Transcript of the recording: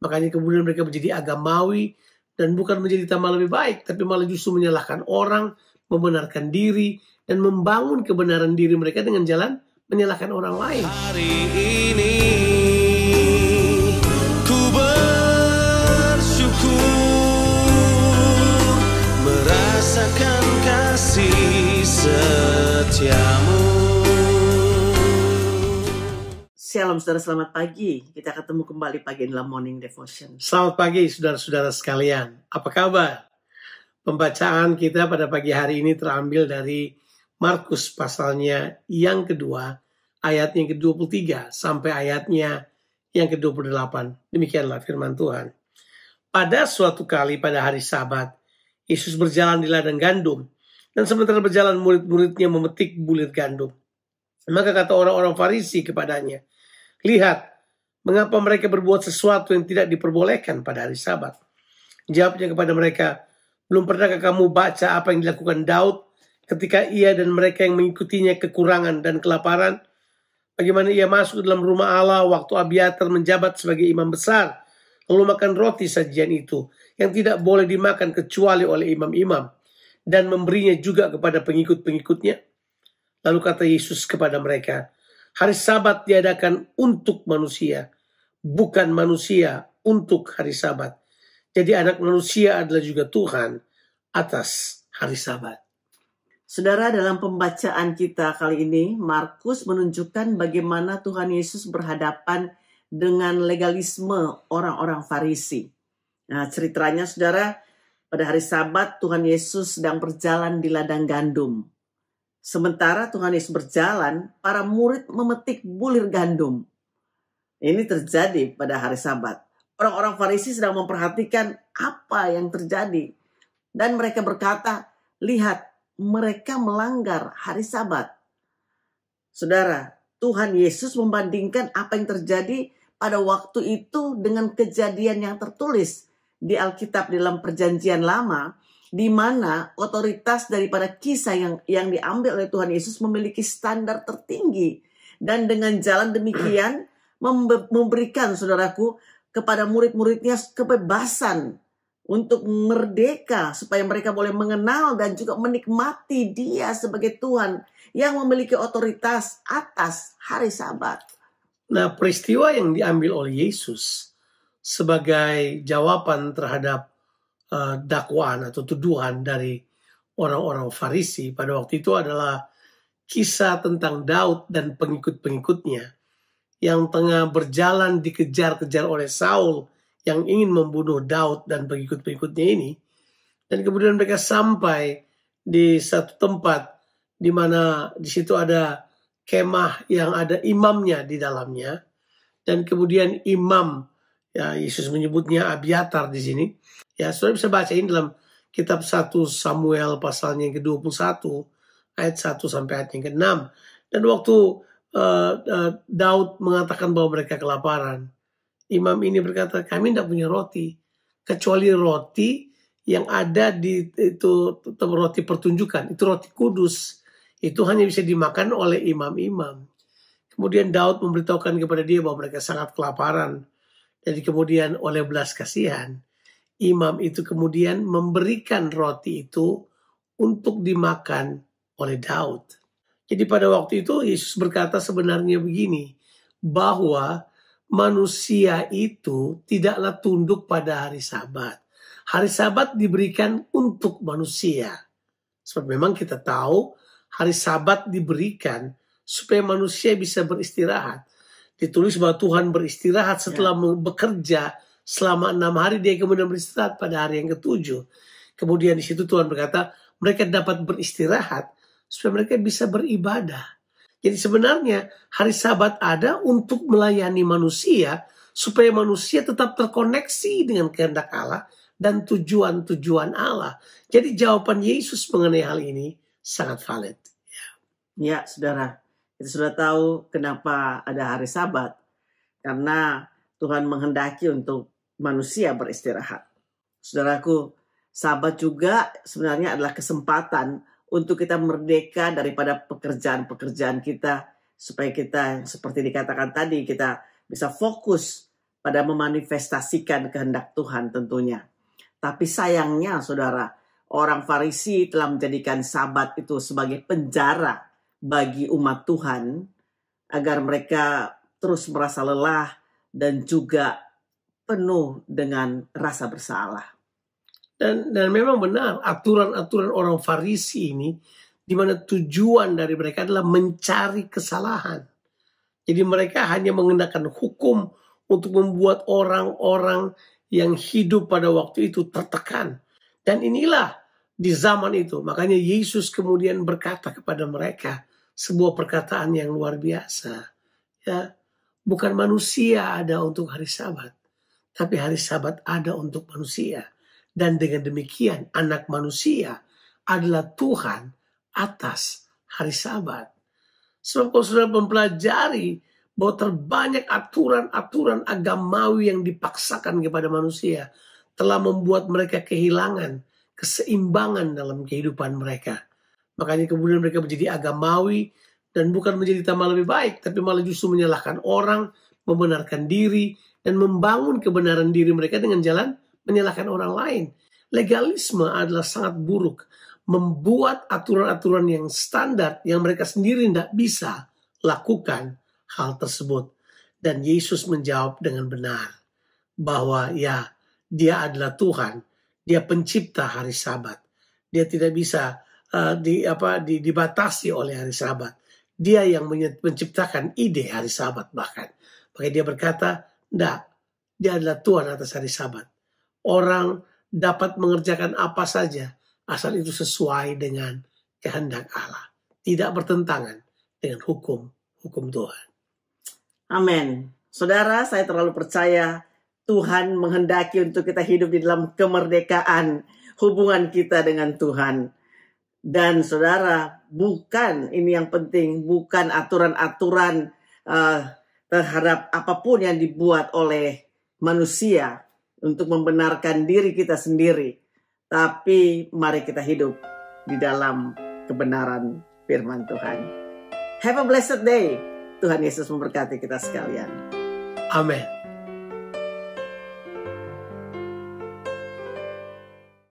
Makanya kemudian mereka menjadi agamawi dan bukan menjadi tambah lebih baik, tapi malah justru menyalahkan orang, membenarkan diri, dan membangun kebenaran diri mereka dengan jalan menyalahkan orang lain. Hari ini ku bersyukur merasakan kasih setiamu. Shalom saudara, selamat pagi. Kita ketemu kembali pagi dalam Morning Devotion. Selamat pagi saudara-saudara sekalian. Apa kabar? Pembacaan kita pada pagi hari ini terambil dari Markus pasalnya yang kedua, ayatnya yang ke-23 sampai ayatnya yang ke-28. Demikianlah firman Tuhan. Pada suatu kali pada hari Sabat, Yesus berjalan di ladang gandum, dan sementara berjalan murid-muridnya memetik bulir gandum. Maka kata orang-orang Farisi kepadanya, "Lihat, mengapa mereka berbuat sesuatu yang tidak diperbolehkan pada hari Sabat?" Jawabnya kepada mereka, "Belum pernahkah kamu baca apa yang dilakukan Daud ketika ia dan mereka yang mengikutinya kekurangan dan kelaparan? Bagaimana ia masuk ke dalam rumah Allah waktu Abiatar menjabat sebagai imam besar, lalu makan roti sajian itu yang tidak boleh dimakan kecuali oleh imam-imam, dan memberinya juga kepada pengikut-pengikutnya." Lalu kata Yesus kepada mereka, "Hari Sabat diadakan untuk manusia, bukan manusia untuk hari Sabat. Jadi anak manusia adalah juga Tuhan atas hari Sabat." Saudara, dalam pembacaan kita kali ini, Markus menunjukkan bagaimana Tuhan Yesus berhadapan dengan legalisme orang-orang Farisi. Nah, ceritanya saudara, pada hari Sabat Tuhan Yesus sedang berjalan di ladang gandum. Sementara Tuhan Yesus berjalan, para murid memetik bulir gandum. Ini terjadi pada hari Sabat. Orang-orang Farisi sedang memperhatikan apa yang terjadi. Dan mereka berkata, "Lihat, mereka melanggar hari Sabat." Saudara, Tuhan Yesus membandingkan apa yang terjadi pada waktu itu dengan kejadian yang tertulis di Alkitab dalam Perjanjian Lama, di mana otoritas daripada kisah yang diambil oleh Tuhan Yesus memiliki standar tertinggi. Dan dengan jalan demikian memberikan, saudaraku, kepada murid-muridnya kebebasan untuk merdeka, supaya mereka boleh mengenal dan juga menikmati Dia sebagai Tuhan yang memiliki otoritas atas hari Sabat. Nah, peristiwa yang diambil oleh Yesus sebagai jawaban terhadap dakwaan atau tuduhan dari orang-orang Farisi pada waktu itu adalah kisah tentang Daud dan pengikut-pengikutnya yang tengah berjalan dikejar-kejar oleh Saul yang ingin membunuh Daud dan pengikut-pengikutnya ini. Dan kemudian mereka sampai di satu tempat di mana di situ ada kemah yang ada imamnya di dalamnya, dan kemudian imam, ya Yesus menyebutnya Abiatar di sini. Ya, saudara bisa baca ini dalam kitab 1 Samuel pasalnya yang ke-21 ayat 1 sampai ayat yang ke-6. Dan waktu Daud mengatakan bahwa mereka kelaparan, imam ini berkata, "Kami tidak punya roti kecuali roti yang ada di itu roti pertunjukan, itu roti kudus. Itu hanya bisa dimakan oleh imam-imam." Kemudian Daud memberitahukan kepada dia bahwa mereka sangat kelaparan. Jadi kemudian oleh belas kasihan, imam itu kemudian memberikan roti itu untuk dimakan oleh Daud. Jadi pada waktu itu Yesus berkata sebenarnya begini, bahwa manusia itu tidaklah tunduk pada hari Sabat. Hari Sabat diberikan untuk manusia. Sebab memang kita tahu hari Sabat diberikan supaya manusia bisa beristirahat. Ditulis bahwa Tuhan beristirahat setelah bekerja selama 6 hari, dia kemudian beristirahat pada hari yang ke-7. Kemudian di situ Tuhan berkata, mereka dapat beristirahat supaya mereka bisa beribadah. Jadi sebenarnya hari Sabat ada untuk melayani manusia, supaya manusia tetap terkoneksi dengan kehendak Allah dan tujuan-tujuan Allah. Jadi jawaban Yesus mengenai hal ini sangat valid. Ya, saudara, kita sudah tahu kenapa ada hari Sabat. Karena Tuhan menghendaki untuk manusia beristirahat. Saudaraku, Sabat juga sebenarnya adalah kesempatan untuk kita merdeka daripada pekerjaan-pekerjaan kita, supaya kita, seperti dikatakan tadi, kita bisa fokus pada memanifestasikan kehendak Tuhan tentunya. Tapi sayangnya saudara, orang Farisi telah menjadikan Sabat itu sebagai penjara bagi umat Tuhan agar mereka terus merasa lelah dan juga penuh dengan rasa bersalah. Dan memang benar aturan-aturan orang Farisi ini, di mana tujuan dari mereka adalah mencari kesalahan. Jadi mereka hanya mengenakan hukum untuk membuat orang-orang yang hidup pada waktu itu tertekan. Dan inilah di zaman itu, makanya Yesus kemudian berkata kepada mereka sebuah perkataan yang luar biasa. Ya, bukan manusia ada untuk hari Sabat, tapi hari Sabat ada untuk manusia. Dan dengan demikian anak manusia adalah Tuhan atas hari Sabat. Sebab kalau sudah mempelajari bahwa terbanyak aturan-aturan agamawi yang dipaksakan kepada manusia telah membuat mereka kehilangan keseimbangan dalam kehidupan mereka. Makanya kemudian mereka menjadi agamawi dan bukan menjadi tambah lebih baik, tapi malah justru menyalahkan orang, membenarkan diri, dan membangun kebenaran diri mereka dengan jalan menyalahkan orang lain. Legalisme adalah sangat buruk. Membuat aturan-aturan yang standar yang mereka sendiri tidak bisa lakukan hal tersebut. Dan Yesus menjawab dengan benar bahwa ya, dia adalah Tuhan. Dia pencipta hari Sabat. Dia tidak bisa dibatasi oleh hari Sabat. Dia yang menciptakan ide hari Sabat bahkan. Makanya dia berkata, enggak, dia adalah Tuhan atas hari Sabat. Orang dapat mengerjakan apa saja asal itu sesuai dengan kehendak Allah, tidak bertentangan dengan hukum Tuhan. Amin. Saudara, saya terlalu percaya Tuhan menghendaki untuk kita hidup di dalam kemerdekaan hubungan kita dengan Tuhan. Dan saudara, bukan ini yang penting, bukan aturan-aturan terhadap apapun yang dibuat oleh manusia untuk membenarkan diri kita sendiri. Tapi mari kita hidup di dalam kebenaran firman Tuhan. Have a blessed day. Tuhan Yesus memberkati kita sekalian. Amin.